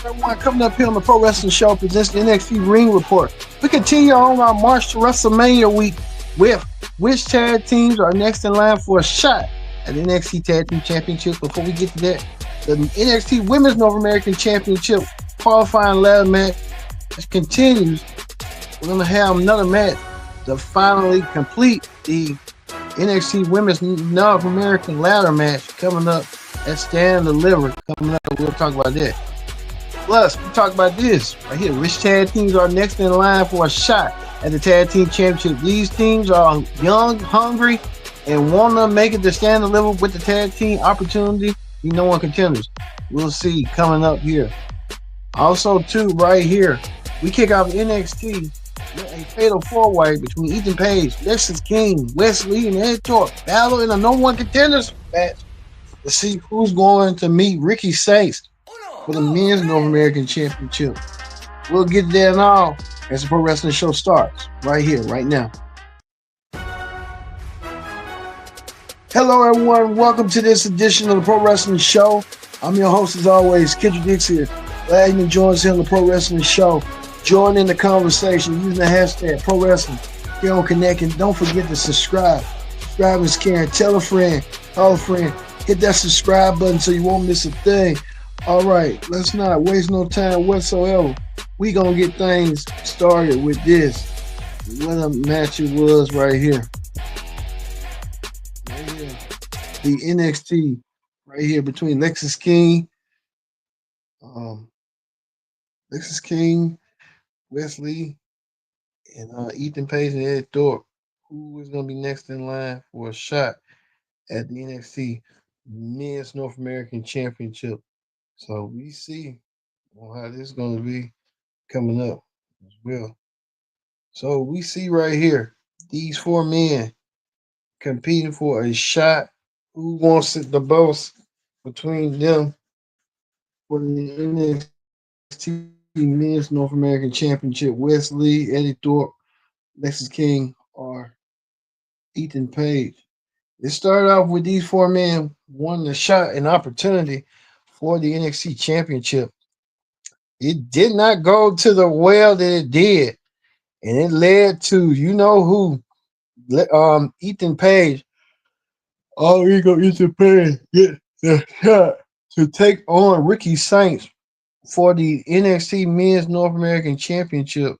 Everyone coming up here on the Pro Wrestling Show presents the NXT Ring Report. We continue on our march to WrestleMania week with which tag teams are next in line for a shot at the NXT Tag Team Championship. Before we get to that, the NXT Women's North American Championship qualifying ladder match continues. We're going to have another match to finally complete the NXT Women's North American ladder match coming up at Stand and Deliver. Coming up, we'll talk about that. Plus, we talk about this right here. Which tag teams are next in line for a shot at the Tag Team Championship? These teams are young, hungry, and want to make it to Stand and Deliver with the tag team opportunity. You know, one contenders. We'll see coming up here. Also, too, right here, we kick off NXT with a fatal four-way between Ethan Page, Lexis King, Wesley, and Ed Torp. Battle in a no one contenders match to see who's going to meet Ricky Saints for the Men's North American Championship. We'll get there and all as the Pro Wrestling Show starts right here, right now. Hello, everyone. Welcome to this edition of the Pro Wrestling Show. I'm your host, as always, Kendrick Dix here. Glad you can join us here on the Pro Wrestling Show. Join in the conversation using the hashtag Pro Wrestling here on Connect. And don't forget to subscribe. Subscribe is caring. Tell a friend, call a friend. Hit that subscribe button so you won't miss a thing. All right, let's not waste no time whatsoever. We gonna get things started with this. What a match it was right here. Right here. The NXT right here between Lexis King, Wesley, and Ethan Page and Ed Thorpe. Who is gonna be next in line for a shot at the NXT Men's North American Championship? So we see how this is going to be coming up as well. So we see right here, these four men competing for a shot. Who wants it the most between them for the NXT Men's North American Championship? Wesley, Eddie Thorpe, Lexis King, or Ethan Page. It started off with these four men wanting a shot, an opportunity for the NXT Championship. It did not go to the well that it did, and it led to Ethan Page. Oh, here go Ethan Page get the shot to take on Ricky Saints for the NXT Men's North American Championship.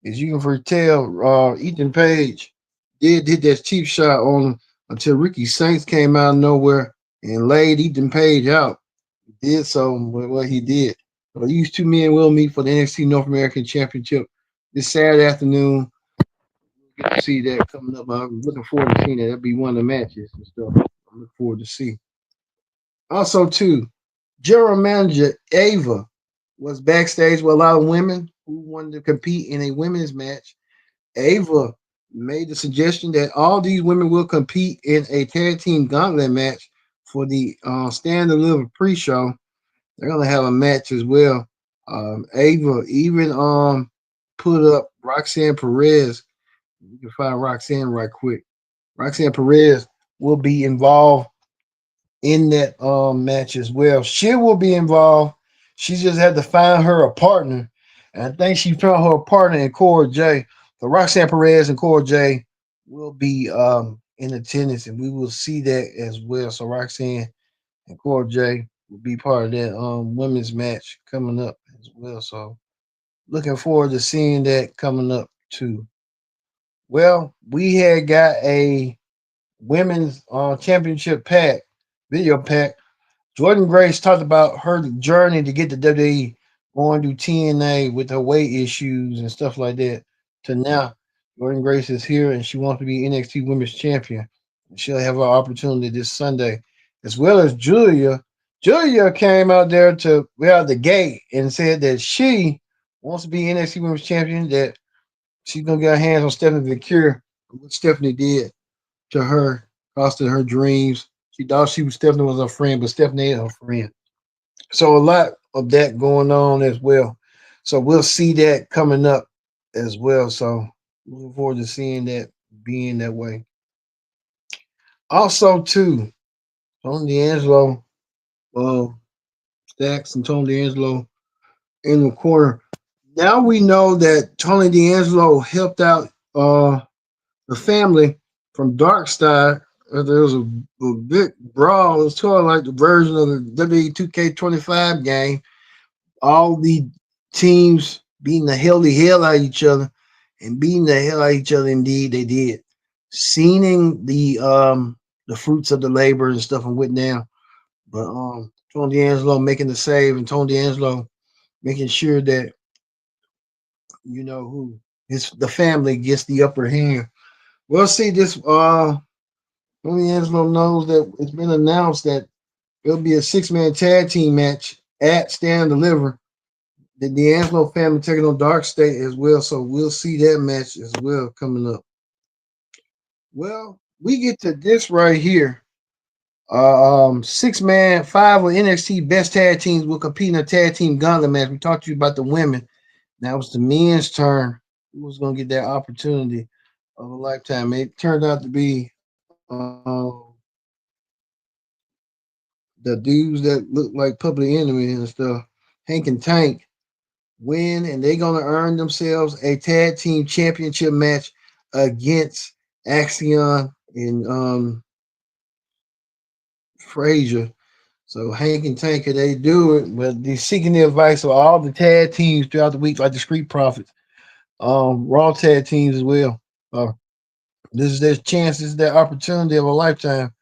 As you can tell, Ethan Page did that cheap shot on him until Ricky Saints came out of nowhere and laid Ethan Page out. He did so with what he did. So these two men will meet for the NXT North American Championship this Saturday afternoon. We'll get to see that coming up. I'm looking forward to seeing that. That'll be one of the matches and stuff. I look forward to see. Also, too, general manager Ava was backstage with a lot of women who wanted to compete in a women's match. Ava made the suggestion that all these women will compete in a tag team gauntlet match for the Stand and Deliver pre-show. They're gonna have a match as well. Ava even put up Roxanne Perez. You can find Roxanne right quick. Roxanne Perez will be involved in that match as well. She will be involved. She just had to find her a partner. And I think she found her partner in Cora J. So Roxanne Perez and Cora J will be in attendance, and we will see that as well. So Roxanne and Cora J will be part of that women's match coming up as well. So looking forward to seeing that coming up too. Well, we had got a women's championship pack, video pack. Jordan Grace talked about her journey to get to WWE, going through TNA with her weight issues and stuff like that. To now, Jordan Grace is here and she wants to be NXT Women's Champion. She'll have her opportunity this Sunday, as well as Julia. Julia came out there to out the gate and said that she wants to be NXT Women's Champion. That she's gonna get her hands on Stephanie McCure. What Stephanie did to her costed her dreams. She thought Stephanie was her friend, but Stephanie ain't her friend. So a lot of that going on as well. So we'll see that coming up as well. So looking forward to seeing that being that way. Also, too, Tony D'Angelo, Stacks and Tony D'Angelo in the corner. Now we know that Tony D'Angelo helped out the family from Dark Star. There was a big brawl. It was sort of like the version of the WWE 2K25 game. All the teams beating the hell out of each other and beating the hell out of each other. Indeed, they did. Seeing the fruits of the labor and stuff and went down. But Tony D'Angelo making the save and Tony D'Angelo making sure that who the family gets the upper hand. We'll see this Tony D'Angelo knows that it's been announced that it'll be a 6-man tag team match at Stand and Deliver. The D'Angelo family taking on Dark State as well, so we'll see that match as well coming up. Well, we get to this right here. 6-man, 5 of NXT best tag teams will compete in a tag team gauntlet match. We talked to you about the women. Now it's the men's turn. Who was going to get that opportunity of a lifetime? It turned out to be the dudes that look like Public Enemy and stuff. Hank and Tank win, and they're going to earn themselves a tag team championship match against Axion and Frazier. So Hank and Tank, they do it, but they're seeking the advice of all the tag teams throughout the week, like the Street Profits, Raw tag teams as well. This is their chance, this is their opportunity of a lifetime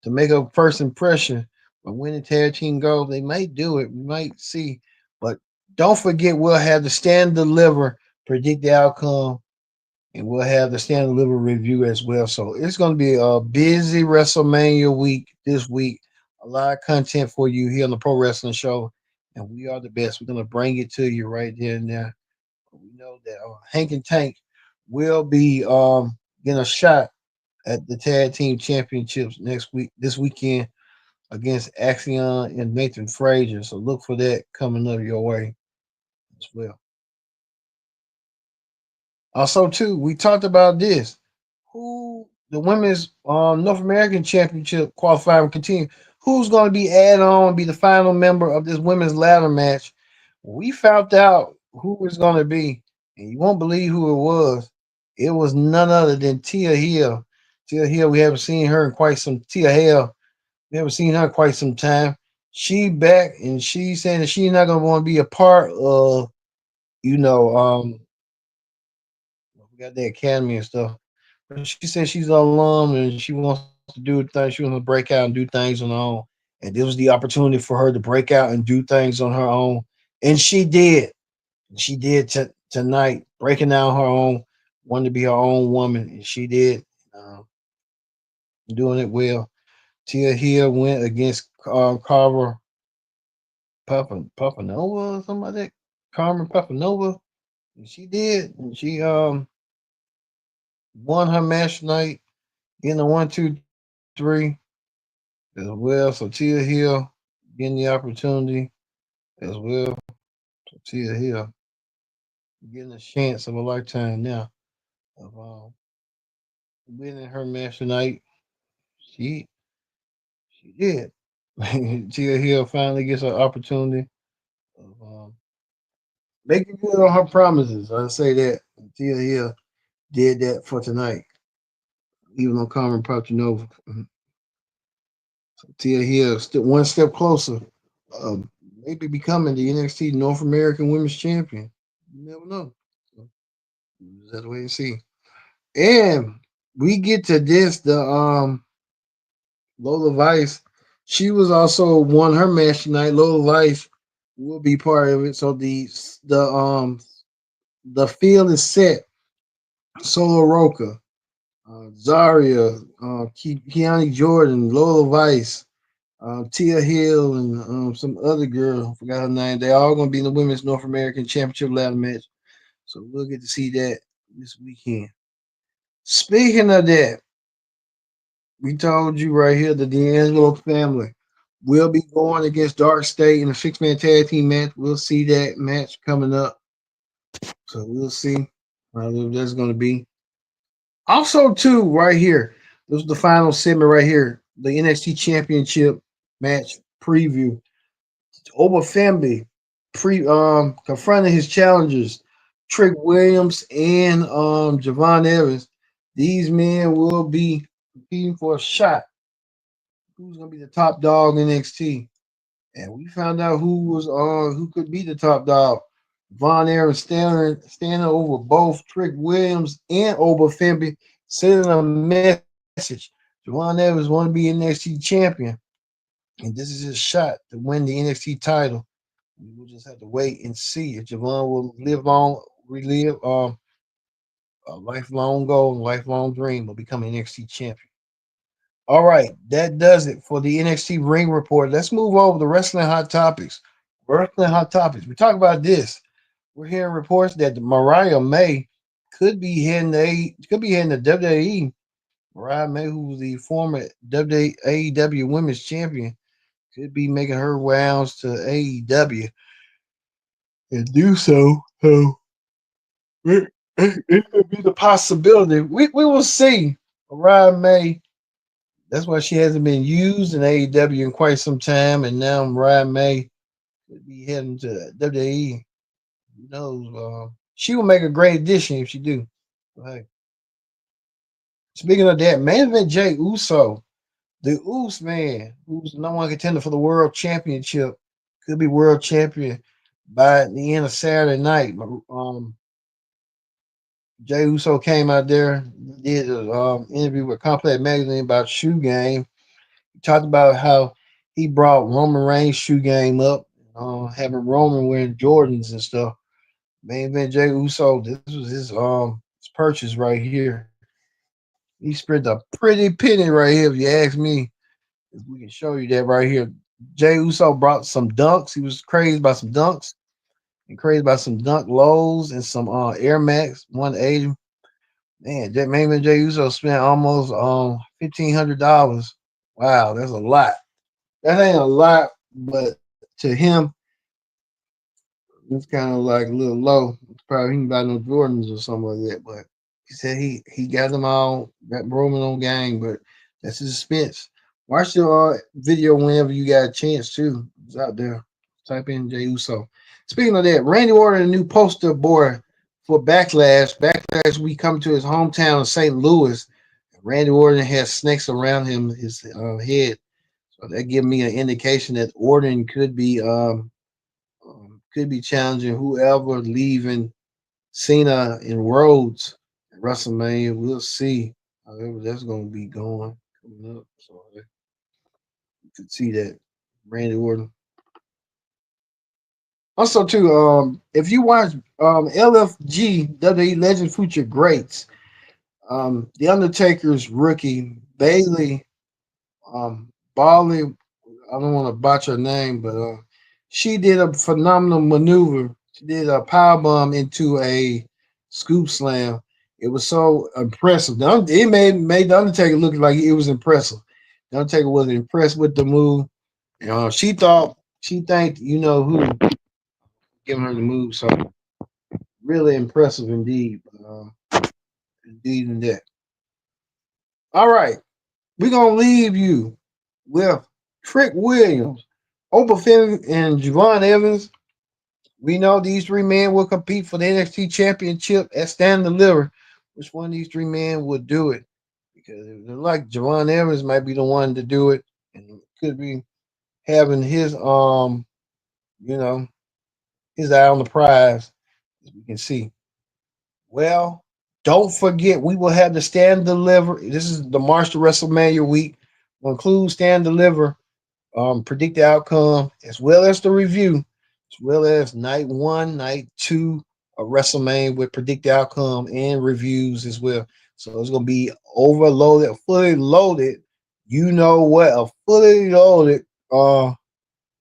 to make a first impression. But when the tag team goes, they might do it. We might see. But don't forget, we'll have the stand deliver, predict the outcome, and we'll have the stand deliver review as well. So it's going to be a busy WrestleMania week this week. A lot of content for you here on the Pro Wrestling Show, and we are the best. We're going to bring it to you right there and now. We know that Hank and Tank will be getting a shot at the tag team championships this weekend against Axion and Nathan Frazier. So look for that coming up your way as well. Also, too, we talked about this. Who the women's North American Championship qualifying continue? Who's going to be added on, be the final member of this women's ladder match? We found out who was going to be, and you won't believe who it was. It was none other than Tia Hill. Tia Hill, we haven't seen her in quite some Tia Hill. We haven't seen her in quite some time. She back and she's saying that she's not gonna want to be a part of, you know, we got the academy and stuff. But she said she's an alum and she wants to do things. She wants to break out and do things on her own. And this was the opportunity for her to break out and do things on her own. And she did. She did tonight, breaking out her own, wanted to be her own woman, and she did, doing it well. Tia Hill went against Carver Papanova or something like that. Carmen Papanova. And she did. And she won her match tonight in the 1, 2, 3 as well. So Tia Hill getting the opportunity as well. So Tia Hill getting a chance of a lifetime now of winning her match tonight. She she did. Tia Hill finally gets her opportunity of making good on her promises. I say that Tia Hill did that for tonight, even though Carmen Papanova. So Tia Hill still one step closer, maybe becoming the NXT North American Women's Champion. You never know. So, that's the way to see. And we get to this, the Lola Vice. She was also won her match tonight. Lola Vice will be part of it. So the field is set. Solo Roca, Zaria, Keani Jordan, Lola Vice, Tia Hill, and some other girl. I forgot her name. They all going to be in the Women's North American Championship ladder match. So we'll get to see that this weekend. Speaking of that, we told you right here the D'Angelo family will be going against Dark State in a 6-man tag team match. We'll see that match coming up. So we'll see how that's going to be. Also, too, right here, this is the final segment right here, the NXT Championship match preview. Oba Femby confronting his challengers, Trick Williams and Javon Evans. These men will be competing for a shot. Who's gonna be the top dog in NXT? And we found out who could be the top dog. Von Aaron standing over both Trick Williams and Oba Fimby, sending a message. Javon Evans want to be NXT champion, and this is his shot to win the NXT title. We will just have to wait and see if Javon will relive a lifelong goal and lifelong dream of becoming NXT champion. All right, that does it for the NXT Ring Report. Let's move over to Wrestling Hot Topics. Wrestling Hot Topics. We talk about this. We're hearing reports that Mariah May could be heading to WWE. Mariah May, who was the former AEW Women's Champion, could be making her rounds to AEW and do so. So it could be the possibility. We will see. Mariah May. That's why she hasn't been used in AEW in quite some time, and now Mariah May could be heading to WWE. Who knows? She will make a great addition if she do. Right. Speaking of that, main event Jay Uso, the Uso man, who's the number one contender for the world championship, could be world champion by the end of Saturday night. Jay Uso came out there, did an interview with Complex Magazine about shoe game. He talked about how he brought Roman Reigns' shoe game up, having Roman wearing Jordans and stuff. Main event Jay Uso, this was his purchase right here. He spent a pretty penny right here, if you ask me. If we can show you that right here. Jay Uso brought some dunks. He was crazy about some dunks and crazy about some dunk lows and some Air Max 180. Man, that main event Jay Uso spent almost $1,500. Wow, that's a lot. That ain't a lot, but to him, it's kind of like a little low. Probably he can buy no Jordans or something like that. But he said he got them all, got Roman on gang, but that's his expense. Watch the video whenever you got a chance too. It's out there. Type in Jay Uso. Speaking of that, Randy Orton, a new poster boy for Backlash. Backlash we come to his hometown of St. Louis. Randy Orton has snakes around his head. So that give me an indication that Orton could be challenging whoever leaving Cena and Rhodes at WrestleMania. We'll see. However, that's going to be coming up. So you could see that Randy Orton. Also, too, if you watch LFG WWE Legend Future Greats, The Undertaker's rookie Bailey Bali, I don't want to botch her name, but she did a phenomenal maneuver. She did a power bomb into a scoop slam. It was so impressive. It made the Undertaker look like it was impressive. The Undertaker was impressed with the move. She thanked who giving her the move. So really impressive indeed. Indeed, in that. All right, we're gonna leave you with Trick Williams, Oba Finn, and Javon Evans. We know these three men will compete for the NXT Championship at Stand and Deliver. Which one of these three men would do it? Because it look like Javon Evans might be the one to do it, and could be having you know, his eye on the prize, as we can see. Well, don't forget we will have the Stand and Deliver. This is the March to WrestleMania week. Will include Stand and Deliver, predict the outcome, as well as the review, as well as night one, night two of WrestleMania with predict the outcome and reviews as well. So it's gonna be overloaded, fully loaded. You know what? A fully loaded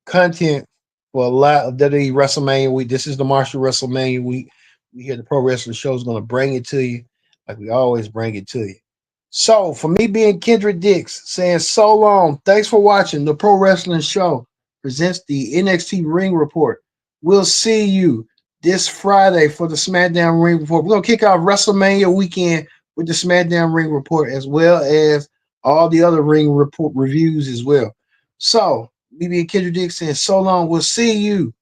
content for a lot of WWE WrestleMania week. This is the Marshall WrestleMania week. We hear the Pro Wrestling Show is gonna bring it to you, like we always bring it to you. So, for me being Kendrick Dix, saying so long, thanks for watching. The Pro Wrestling Show presents the NXT Ring Report. We'll see you this Friday for the SmackDown Ring Report. We're going to kick off WrestleMania weekend with the SmackDown Ring Report, as well as all the other Ring Report reviews as well. So, me being Kendrick Dix saying so long. We'll see you